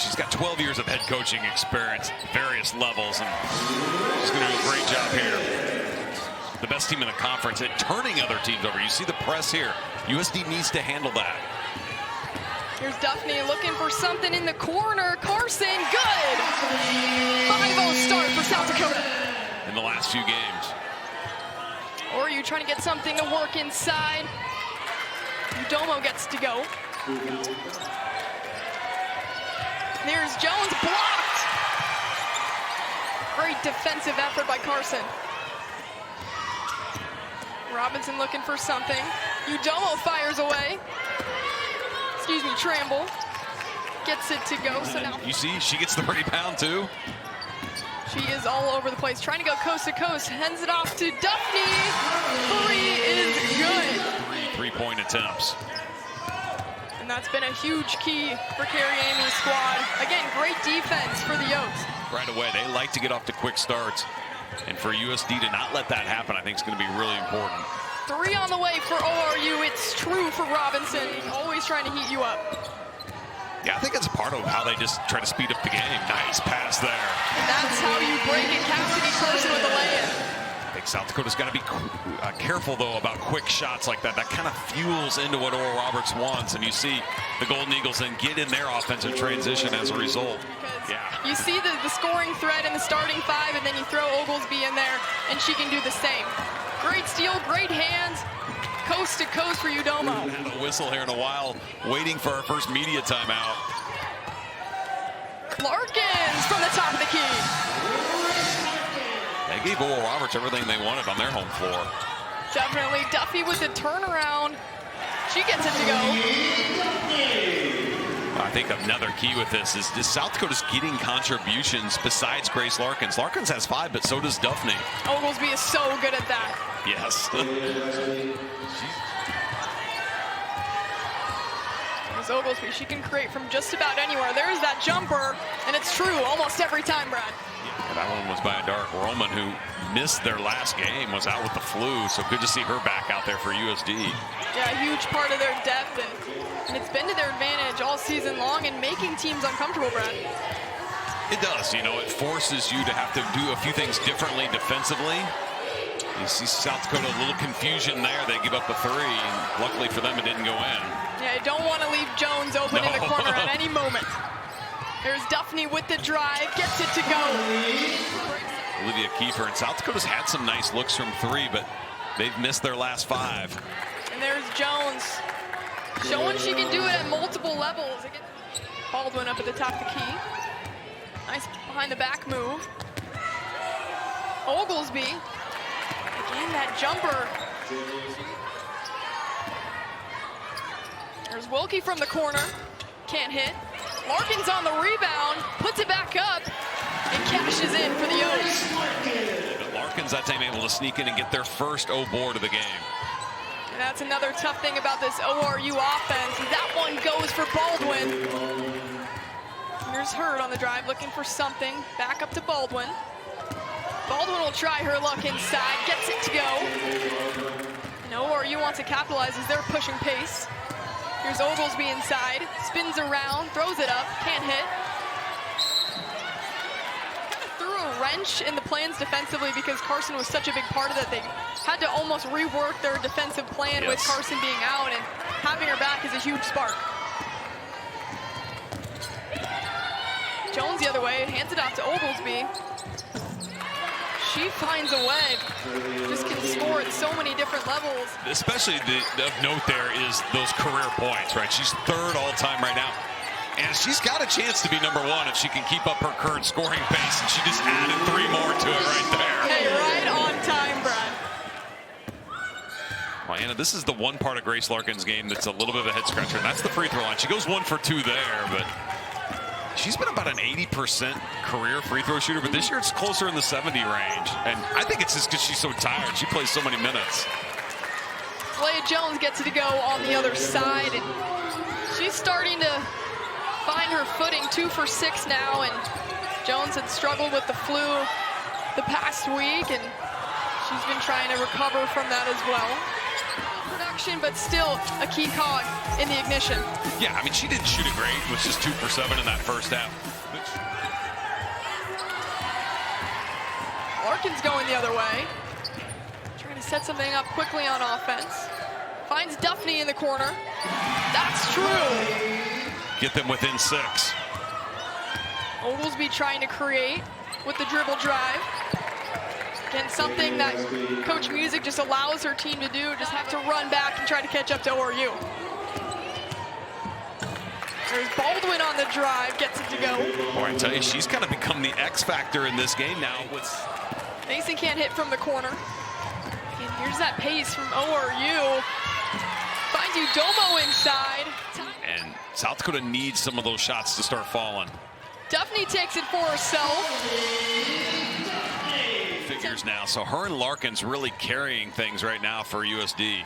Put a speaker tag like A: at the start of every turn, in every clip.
A: she's got 12 years of head coaching experience, various levels, and she's going to do a great job here. The best team in the conference at turning other teams over. You see the press here. USD needs to handle that.
B: Here's Duffney looking for something in the corner. Carson, good! 5-0 start for South Dakota.
A: In the last few games.
B: Or are you trying to get something to work inside? Udomo gets to go. There's Jones, blocked! Great defensive effort by Carson. Robinson looking for something. Udomo fires away. Excuse me, Tramble. Gets it to go, so now...
A: You see, she gets the rebound too.
B: She is all over the place, trying to go coast to coast. Hands it off to Duffney. 3 is good.
A: 3-point attempts.
B: And that's been a huge key for Carrie Amy's squad. Again, great defense for the Yotes.
A: Right away, they like to get off to quick starts. And for USD to not let that happen, I think is going to be really important.
B: 3 on the way for ORU. It's true for Robinson. Always trying to heat you up.
A: Yeah, I think it's part of how they just try to speed up the game. Nice pass there.
B: And that's how you break it. Cassidy Carson with a lay-in.
A: I think South Dakota's got to be careful, though, about quick shots like that. That kind of fuels into what Oral Roberts wants. And you see the Golden Eagles then get in their offensive transition as a result. Yeah.
B: You see the scoring threat in the starting 5, and then you throw Oglesby in there, and she can do the same. Great steal, great hands, coast to coast for Udomo.
A: Had a whistle here in a while, waiting for our first media timeout.
B: Larkins from the top of the key.
A: They gave Oral Roberts everything they wanted on their home floor.
B: Definitely Duffy with the turnaround. She gets it to go.
A: I think another key with this is South Dakota's getting contributions besides Grace Larkins. Larkins has 5, but so does Duffney.
B: Oglesby is so good at that.
A: Yes.
B: There's Oglesby. She can create from just about anywhere. There's that jumper, and it's true almost every time, Brad.
A: Yeah, that one was by a dark. Roman, who missed their last game, was out with the flu, so good to see her back out there for USD.
B: Yeah, a huge part of their depth, and it's been to their advantage all season long and making teams uncomfortable, Brad.
A: It does, you know, it forces you to have to do a few things differently defensively. You see South Dakota, a little confusion there. They give up a 3, and luckily for them, it didn't go in.
B: Yeah, you don't want to leave Jones open in the corner at any moment. There's Duffney with the drive, gets it to go.
A: Olivia Kiefer, and South Dakota's had some nice looks from 3, but they've missed their last 5.
B: And there's Jones, showing she can do it at multiple levels. Again, Baldwin up at the top of the key. Nice behind the back move. Oglesby, again that jumper. There's Wilkie from the corner, can't hit. Larkins on the rebound, puts it back up, and cashes in for the O's.
A: But Larkins that time able to sneak in and get their first O board of the game.
B: And that's another tough thing about this ORU offense. That one goes for Baldwin. Here's Hurd on the drive, looking for something. Back up to Baldwin. Baldwin will try her luck inside, gets it to go. And ORU wants to capitalize as they're pushing pace. Here's Oglesby inside, spins around, throws it up, can't hit. Kind of threw a wrench in the plans defensively because Carson was such a big part of it. They had to almost rework their defensive plan with Carson being out, and having her back is a huge spark. Jones the other way, hands it off to Oglesby. She finds a way, just can score at so many different levels.
A: Especially of note there is those career points, right? She's 3rd all-time right now. And she's got a chance to be number 1 if she can keep up her current scoring pace. And she just added 3 more to it right there.
B: Hey, right on time, Brad.
A: Well, Anna, this is the one part of Grace Larkin's game that's a little bit of a head-scratcher, and that's the free throw line. She goes 1 for 2 there, but she's been about an 80% career free throw shooter, but this year it's closer in the 70 range. And I think it's just because she's so tired. She plays so many minutes.
B: Leah Jones gets it to go on the other side, and she's starting to find her footing. 2 for 6 now, and Jones had struggled with the flu the past week, and she's been trying to recover from that as well. production, but still a key cog in the ignition.
A: Yeah, I mean, she didn't shoot it great. It was just 2 for 7 in that first half.
B: Larkin's going the other way. Trying to set something up quickly on offense. Finds Duffney in the corner. That's true.
A: Get them within 6.
B: Oglesby trying to create with the dribble drive. Again, something that Coach Music just allows her team to do, just have to run back and try to catch up to ORU. There's Baldwin on the drive, gets it to go.
A: Boy, I tell you, she's kind of become the X factor in this game now.
B: Mason can't hit from the corner. And here's that pace from ORU. Finds Udomo inside.
A: And South Dakota needs some of those shots to start falling.
B: Duffney takes it for herself.
A: Figures now, so her and Larkin's really carrying things right now for USD.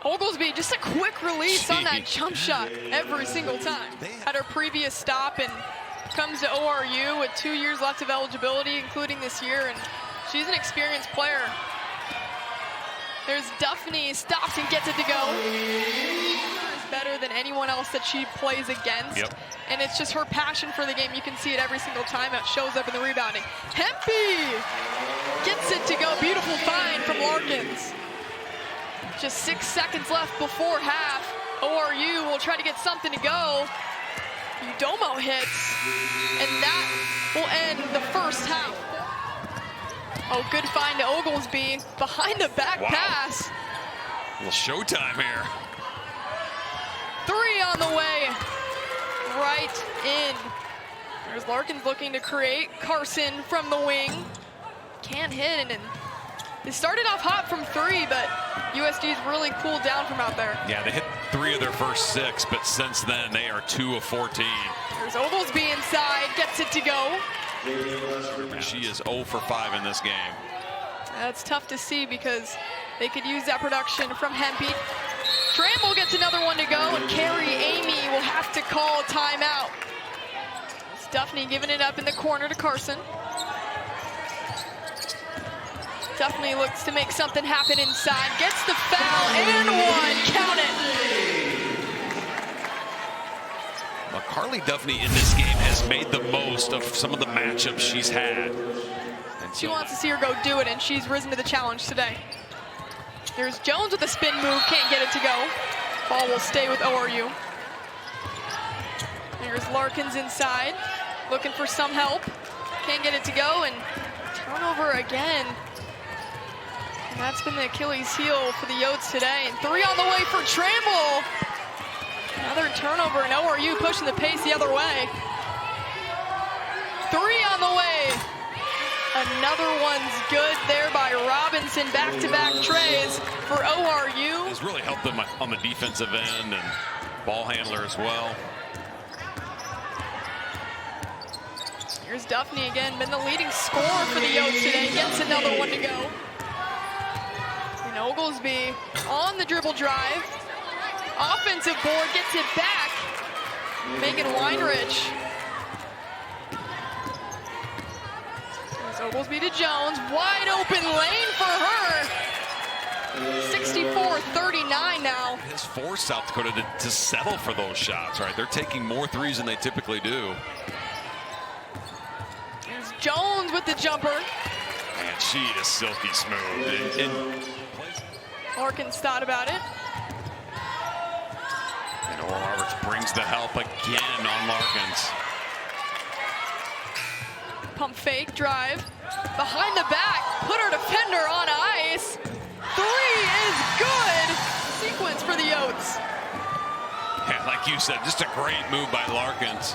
B: Oglesby, just a quick release on that jump shot every single time. Had her previous stop and comes to ORU with 2 years left of eligibility, including this year, and she's an experienced player. There's Duffney, stops and gets it to go. Is better than anyone else that she plays against.
A: Yep.
B: And it's just her passion for the game. You can see it every single time. It shows up in the rebounding. Hempy gets it to go. Beautiful find from Larkins. Just 6 seconds left before half. ORU will try to get something to go. Udomo hits, and that will end the first half. Oh, good find to Oglesby. Behind the back pass.
A: A little showtime here.
B: 3 on the way. Right in. There's Larkins looking to create. Carson from the wing. Can't hit, and they started off hot from 3, but USD's really cooled down from out there.
A: Yeah, they hit 3 of their first 6, but since then they are 2 of 14.
B: There's Oglesby inside, gets it to go.
A: She is 0 for 5 in this game.
B: That's tough to see because they could use that production from Hempy. Tramble gets another one to go, and Carrie Amy will have to call a timeout. Duffney giving it up in the corner to Carson. Duffney looks to make something happen inside, gets the foul, and 1, count it.
A: Well, Carly Duffney in this game has made the most of some of the matchups she's had. And
B: She wants to see her go do it, and she's risen to the challenge today. There's Jones with a spin move, can't get it to go. Ball will stay with ORU. There's Larkins inside, looking for some help. Can't get it to go, and turnover again. And that's been the Achilles heel for the Yotes today. And 3 on the way for Tramble. Another turnover, and ORU pushing the pace the other way. 3 on the way. Another one's good there by Robinson. Back-to-back trays for ORU.
A: It's really helped them on the defensive end and ball handler as well.
B: Here's Duffney again, been the leading scorer for the Yotes today. Gets another one to go. And Oglesby on the dribble drive. Offensive board, gets it back. Megan Weinrich. There's Oglesby to Jones. Wide open lane for her. 64-39 now.
A: Has forced South Dakota to settle for those shots, right? They're taking more 3s than they typically do.
B: There's Jones with the jumper.
A: And she is silky smooth.
B: Larkins thought about it.
A: And Oral Roberts brings the help again on Larkins.
B: Pump fake, drive. Behind the back, put her defender on ice. 3 is good. Sequence for the Yotes.
A: Yeah, like you said, just a great move by Larkins.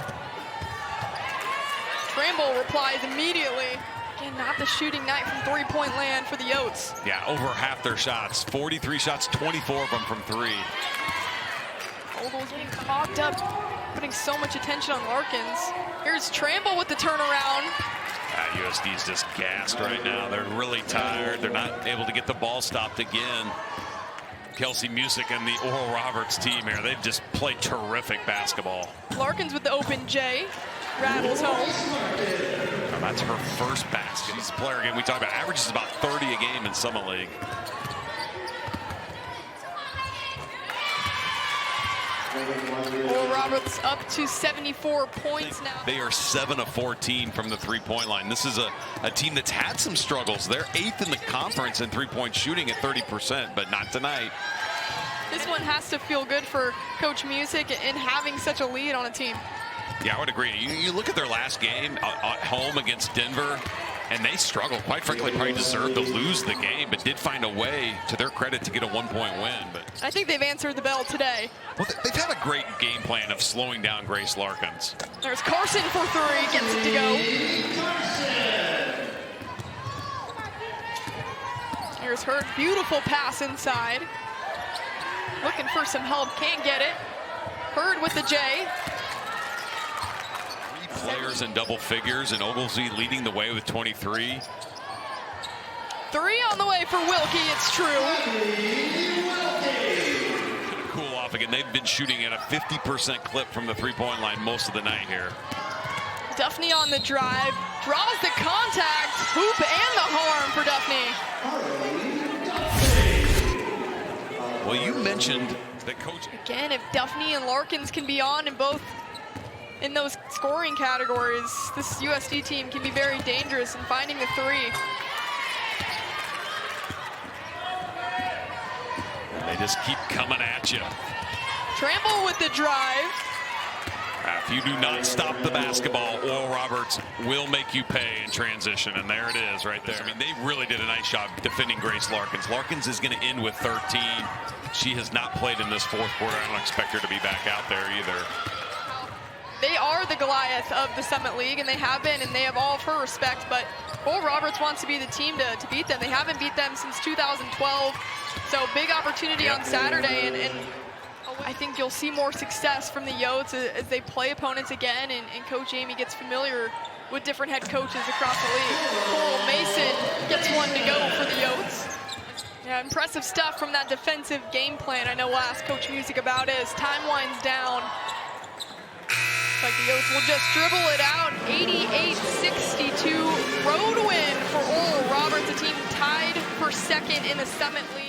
B: Tramble replies immediately. Again, not the shooting night from 3-point land for the Yotes.
A: Yeah, over half their shots. 43 shots, 24 of them from 3.
B: Oglesby getting cogged up, putting so much attention on Larkins. Here's Tramble with the turnaround.
A: USD's just gassed right now. They're really tired. They're not able to get the ball stopped again. Kelsey Music and the Oral Roberts team here, they've just played terrific basketball.
B: Larkins with the open J. Rattles home.
A: Now that's her first basket. He's a player again. We talk about averages about 30 a game in Summit League.
B: Oral Roberts up to 74 points now.
A: They are 7 of 14 from the three-point line. This is a team that's had some struggles. They're 8th in the conference in three-point shooting at 30%, but not tonight.
B: This one has to feel good for Coach Music in having such a lead on a team.
A: Yeah, I would agree. You look at their last game at home against Denver, and they struggled. Quite frankly, probably deserved to lose the game, but did find a way, to their credit, to get a one-point win. But
B: I think they've answered the bell today.
A: well, they've had a great game plan of slowing down Grace Larkins.
B: There's Carson for three, gets it to go. Here's Hurd, beautiful pass inside. Looking for some help, can't get it. Hurd with the J.
A: Players in double figures, and Oglesby leading the way with 23.
B: Three on the way for Wilkie, it's true.
A: Gonna cool off again. They've been shooting at a 50% clip from the three-point line most of the night here.
B: Duffney on the drive, draws the contact, hoop and the harm for Duffney.
A: Well, you mentioned that Coach...
B: Again, if Duffney and Larkins can be on in those scoring categories, this USD team can be very dangerous in finding the three.
A: They just keep coming at you.
B: Trample with the drive.
A: If you do not stop the basketball, Oral Roberts will make you pay in transition, and there it is right there. I mean, they really did a nice job defending Grace Larkins. Larkins is going to end with 13. She has not played in this fourth quarter. I don't expect her to be back out there either.
B: They are the Goliath of the Summit League, and they have been, and they have all of her respect, but Oral Roberts wants to be the team to beat them. They haven't beat them since 2012, so big opportunity on Saturday, and I think you'll see more success from the Yotes as they play opponents again, and Coach Amy gets familiar with different head coaches across the league. Cole Mason gets one to go for the Yotes. Yeah, impressive stuff from that defensive game plan. I know we'll ask Coach Music about it as time winds down. Like the Yotes will just dribble it out. 88-62 road win for Oral Roberts, a team tied for second in the Summit League.